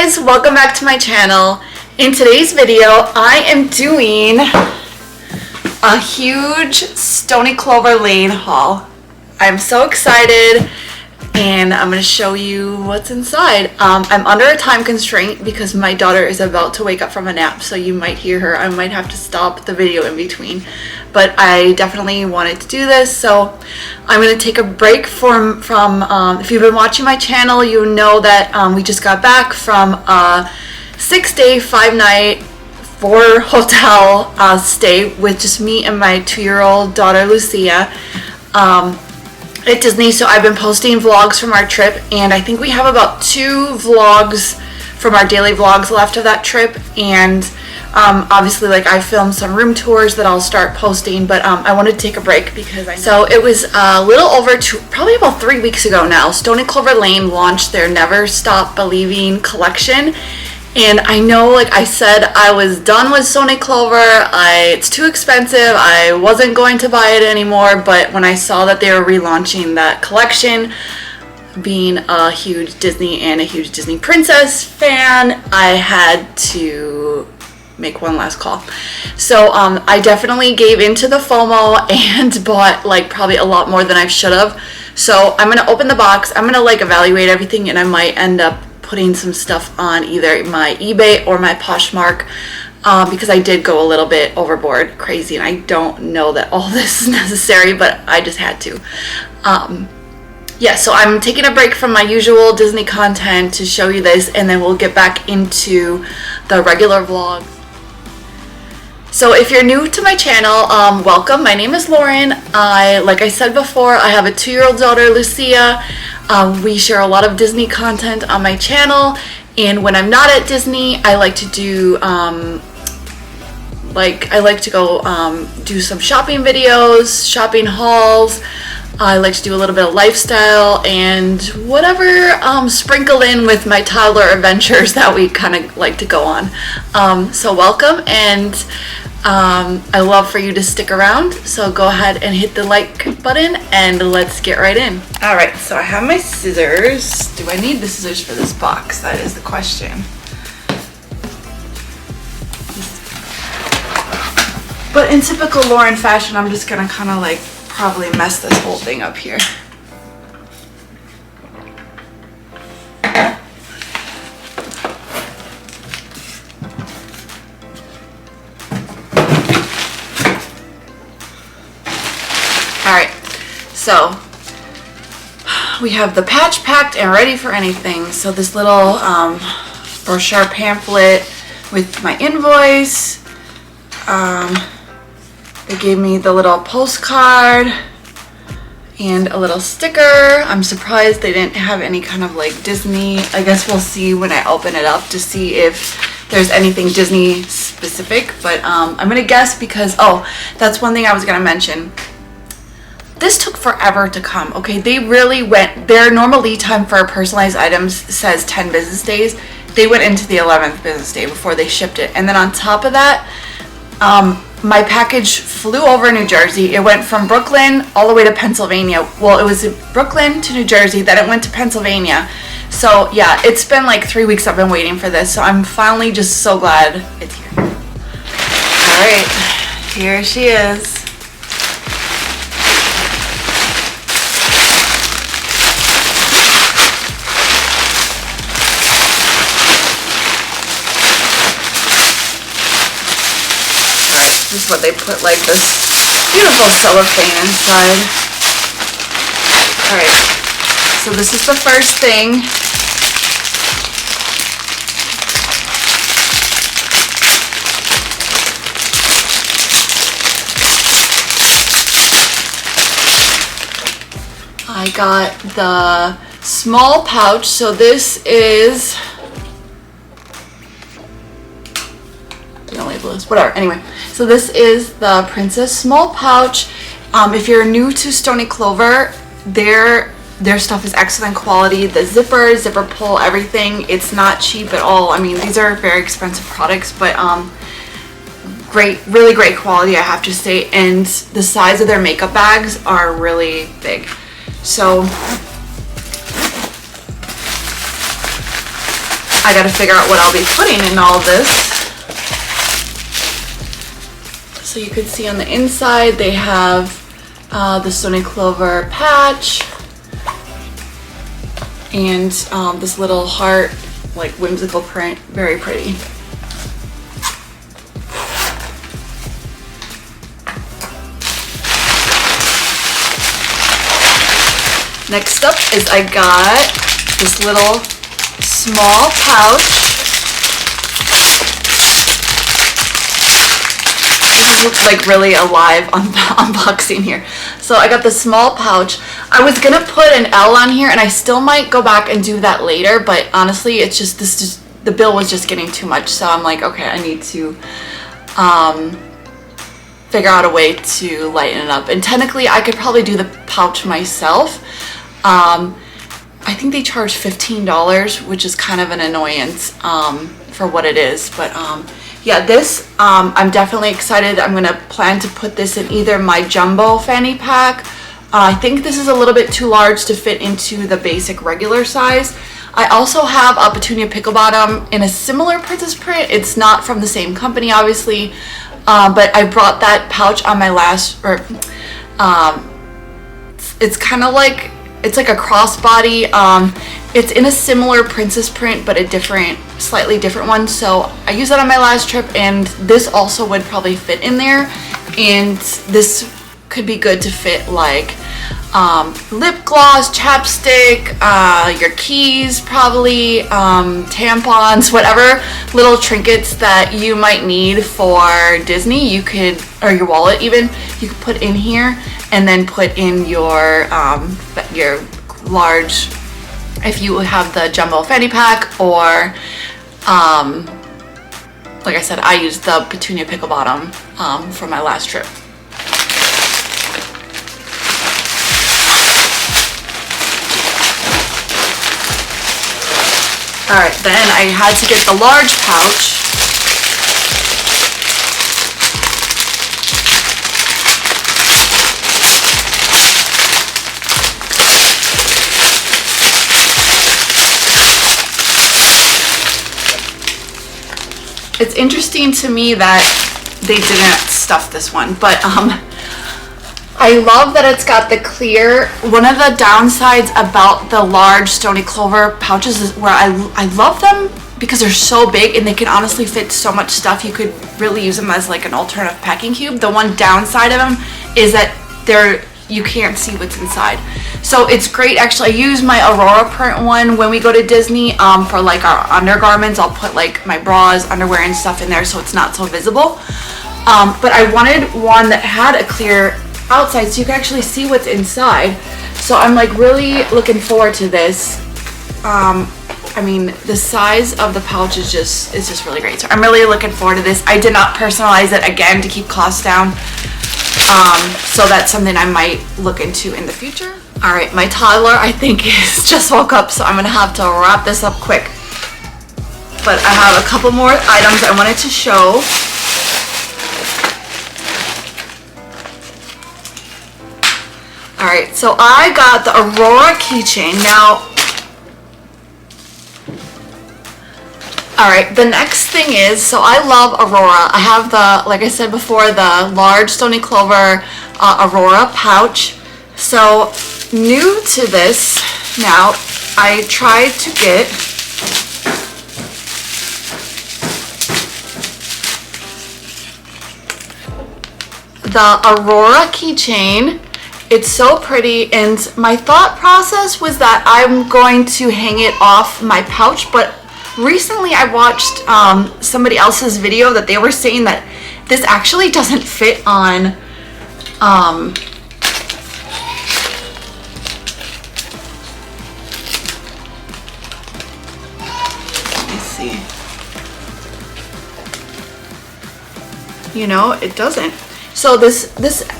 guys, welcome back to my channel. In today's video, I am doing a huge Stoney Clover Lane haul. I'm so excited and I'm going to show you what's inside. I'm under a time constraint because my daughter is about to wake up from a nap, so you might hear her. I might have to stop the video in between, but I definitely wanted to do this, so I'm going to take a break from if you've been watching my channel, you know that we just got back from a 6-day, 5-night, 4-hotel stay with just me and my 2-year-old daughter Lucia at Disney. So I've been posting vlogs from our trip, and I think we have about 2 vlogs from our daily vlogs left of that trip, and obviously like I filmed some room tours that I'll start posting, but I wanted to take a break because so it was a little over probably about 3 weeks ago now, Stoney Clover Lane launched their Never Stop Believing collection. And I know, like I said, I was done with Stoney Clover. It's too expensive. I wasn't going to buy it anymore. But when I saw that they were relaunching that collection, being a huge Disney and a huge Disney Princess fan, I had to make one last call. So I definitely gave into the FOMO and bought like probably a lot more than I should have. So I'm gonna open the box. I'm gonna like evaluate everything, and I might end up putting some stuff on either my eBay or my Poshmark because I did go a little bit overboard crazy, and I don't know that all this is necessary, but I just had to. Yeah, so I'm taking a break from my usual Disney content to show you this, and then we'll get back into the regular vlog. So if you're new to my channel, welcome. My name is Lauren. Like I said before, I have a 2-year-old daughter, Lucia. We share a lot of Disney content on my channel, and when I'm not at Disney, I like to do go do some shopping videos, shopping hauls. I like to do a little bit of lifestyle and whatever sprinkled in with my toddler adventures that we kind of like to go on. So welcome, and I love for you to stick around, so go ahead and hit the like button and let's get right in. Alright, so I have my scissors. Do I need the scissors for this box? That is the question. But in typical Lauren fashion, I'm just gonna kind of like probably mess this whole thing up here. Alright, so we have the patch packed and ready for anything. So this little brochure pamphlet with my invoice. They gave me the little postcard and a little sticker. I'm surprised they didn't have any kind of like Disney. I guess we'll see when I open it up to see if there's anything Disney specific, but I'm gonna guess because, oh, that's one thing I was gonna mention. This took forever to come, okay? They really went, their normal lead time for personalized items says 10 business days. They went into the 11th business day before they shipped it. And then on top of that, my package flew over New Jersey. It went from Brooklyn all the way to Pennsylvania. Well, it was Brooklyn to New Jersey, then it went to Pennsylvania. So yeah, it's been like 3 weeks I've been waiting for this. So I'm finally just so glad it's here. All right, here she is. This is what they put, like this beautiful cellophane inside. Alright, so this is the first thing. I got the small pouch, so this is, no label is, whatever, anyway. So this is the Princess Small Pouch. If you're new to Stoney Clover, their stuff is excellent quality. The zipper pull, everything. It's not cheap at all. I mean, these are very expensive products, but great, really great quality, I have to say. And the size of their makeup bags are really big. So I gotta figure out what I'll be putting in all of this. So you can see on the inside they have the Stoney Clover patch and this little heart, like whimsical print, very pretty. Next up is I got this little small pouch. This looks like really alive unboxing here. So I got the small pouch. I was gonna put an L on here and I still might go back and do that later, but honestly it's just the bill was just getting too much, so I'm like, okay, I need to figure out a way to lighten it up. And technically I could probably do the pouch myself. I think they charge $15, which is kind of an annoyance for what it is, but yeah, this I'm definitely excited. I'm gonna plan to put this in either my jumbo fanny pack. I think this is a little bit too large to fit into the basic regular size. I also have a Petunia Pickle Bottom in a similar princess print. It's not from the same company, obviously, but I brought that pouch on my last, it's kind of like, it's like a crossbody. It's in a similar princess print, but a different, slightly different one. So I used that on my last trip, and this also would probably fit in there. And this could be good to fit like lip gloss, chapstick, your keys probably, tampons, whatever little trinkets that you might need for Disney, you could, or your wallet even, you could put in here and then put in your large, if you have the jumbo fanny pack, or like I said, I used the Petunia Pickle Bottom for my last trip. Alright, then I had to get the large pouch. It's interesting to me that they didn't stuff this one, but I love that it's got the clear. One of the downsides about the large Stoney Clover pouches is where I love them because they're so big and they can honestly fit so much stuff. You could really use them as like an alternative packing cube. The one downside of them is that you can't see what's inside. So it's great, actually. I use my Aurora print one when we go to Disney for like our undergarments. I'll put like my bras, underwear and stuff in there so it's not so visible. But I wanted one that had a clear outside so you can actually see what's inside. So I'm like really looking forward to this. I mean, the size of the pouch is just really great. So I'm really looking forward to this. I did not personalize it again to keep costs down. So that's something I might look into in the future. All right, my toddler, I think, is just woke up, so I'm gonna have to wrap this up quick. But I have a couple more items I wanted to show. All right, so I got the Aurora keychain. Now, all right, the next thing is, so I love Aurora. I have the, like I said before, the large Stoney Clover Aurora pouch. So new to this now, I tried to get the Aurora keychain. It's so pretty, and my thought process was that I'm going to hang it off my pouch, but recently I watched somebody else's video that they were saying that this actually doesn't fit on let me see. You know, it doesn't. So this,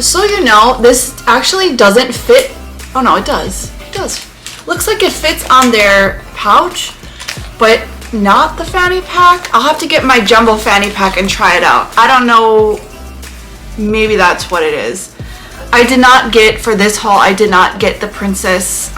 so you know, this actually doesn't fit. Oh no, it does. It does. Looks like it fits on their pouch, but not the fanny pack. I'll have to get my jumbo fanny pack and try it out. I don't know. Maybe that's what it is. I did not get, for this haul, I did not get the princess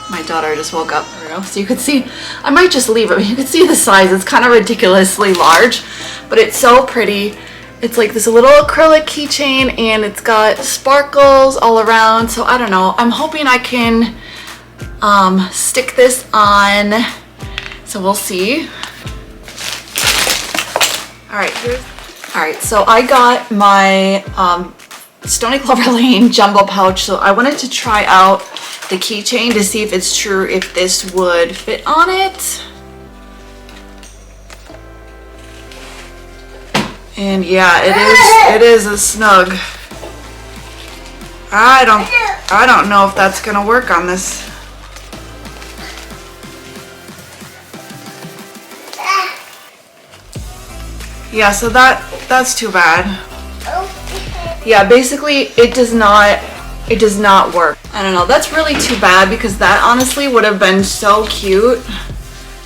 My daughter just woke up, so you could see, I might just leave it, but you can see the size. It's kind of ridiculously large, but it's so pretty. It's like this little acrylic keychain, and it's got sparkles all around, so I don't know. I'm hoping I can stick this on, so we'll see. Alright, so I got my Stoney Clover Lane jumbo pouch, so I wanted to try out the keychain to see if it's true, if this would fit on it. And yeah, it is a snug. I don't know if that's gonna work on this. Yeah, so that's too bad. Yeah, basically it does not work. I don't know, that's really too bad, because that honestly would have been so cute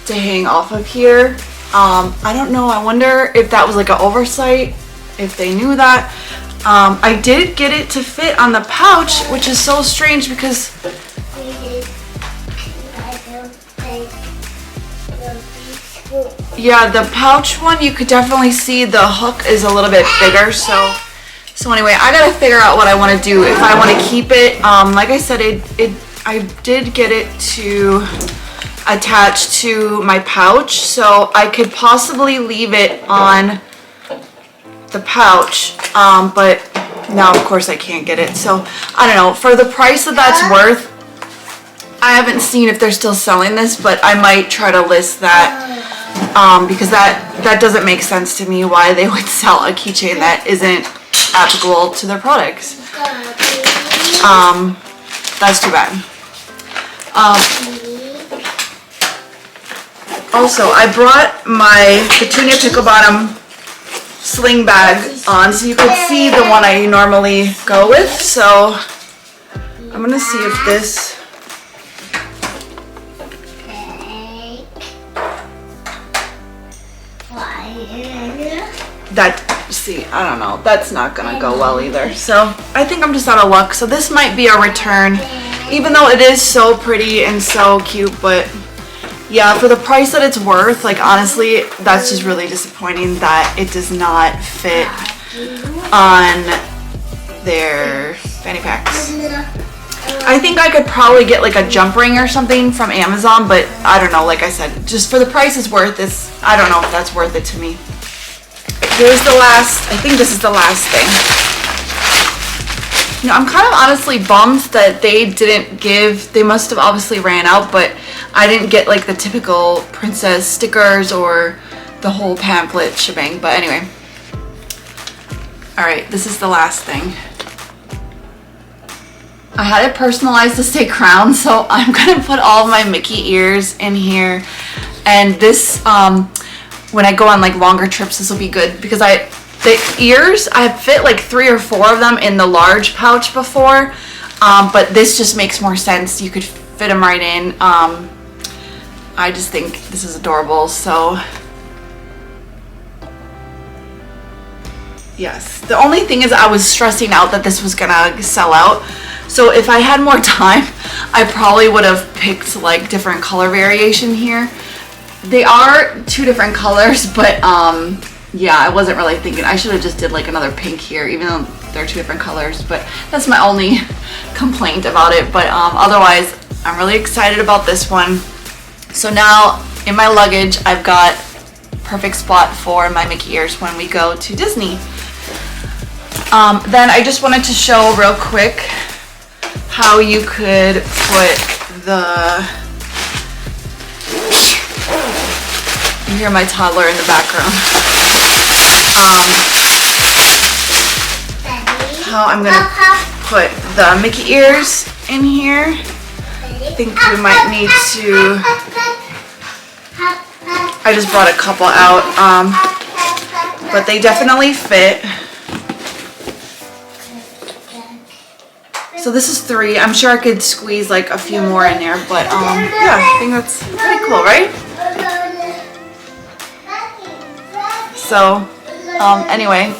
to hang off of here. I don't know, I wonder if that was like an oversight, if they knew that. I did get it to fit on the pouch, which is so strange because yeah, the pouch one, you could definitely see the hook is a little bit bigger, so anyway, I gotta figure out what I want to do. If I want to keep it, like I said, I did get it to attach to my pouch, so I could possibly leave it on the pouch, but now of course I can't get it. So I don't know, for the price that that's worth, I haven't seen if they're still selling this, but I might try to list that, because that doesn't make sense to me why they would sell a keychain that isn't applicable to their products. That's too bad. Also, I brought my Petunia Pickle Bottom sling bag on so you could see the one I normally go with. So I'm gonna see if this I don't know, that's not gonna go well either. So I think I'm just out of luck. So this might be a return, even though it is so pretty and so cute, but yeah, for the price that it's worth, like honestly, that's just really disappointing that it does not fit on their fanny packs. I think I could probably get like a jump ring or something from Amazon, but I don't know, like I said, just for the price it's worth this. I don't know if that's worth it to me. Here's the last, I think this is the last thing. You know, I'm kind of honestly bummed that they didn't give, they must have obviously ran out, but I didn't get like the typical princess stickers or the whole pamphlet shebang. But anyway, all right, this is the last thing. I had it personalized to stay crowned, so I'm gonna put all of my Mickey ears in here. And this, when I go on like longer trips, this will be good because the ears, I fit like 3 or 4 of them in the large pouch before, but this just makes more sense. You could fit them right in. I just think this is adorable. So yes, the only thing is I was stressing out that this was gonna sell out. So if I had more time, I probably would have picked like different color variation here. They are 2 different colors, but yeah, I wasn't really thinking. I should have just did like another pink here, even though they're 2 different colors, but that's my only complaint about it. But otherwise, I'm really excited about this one. So now in my luggage, I've got perfect spot for my Mickey ears when we go to Disney. Then I just wanted to show real quick how you could put the, you hear my toddler in the background, how I'm gonna put the Mickey ears in here. I think we might need to, I just brought a couple out, but they definitely fit. So this is 3. I'm sure I could squeeze like a few more in there, but yeah, I think that's pretty cool, right? So anyway,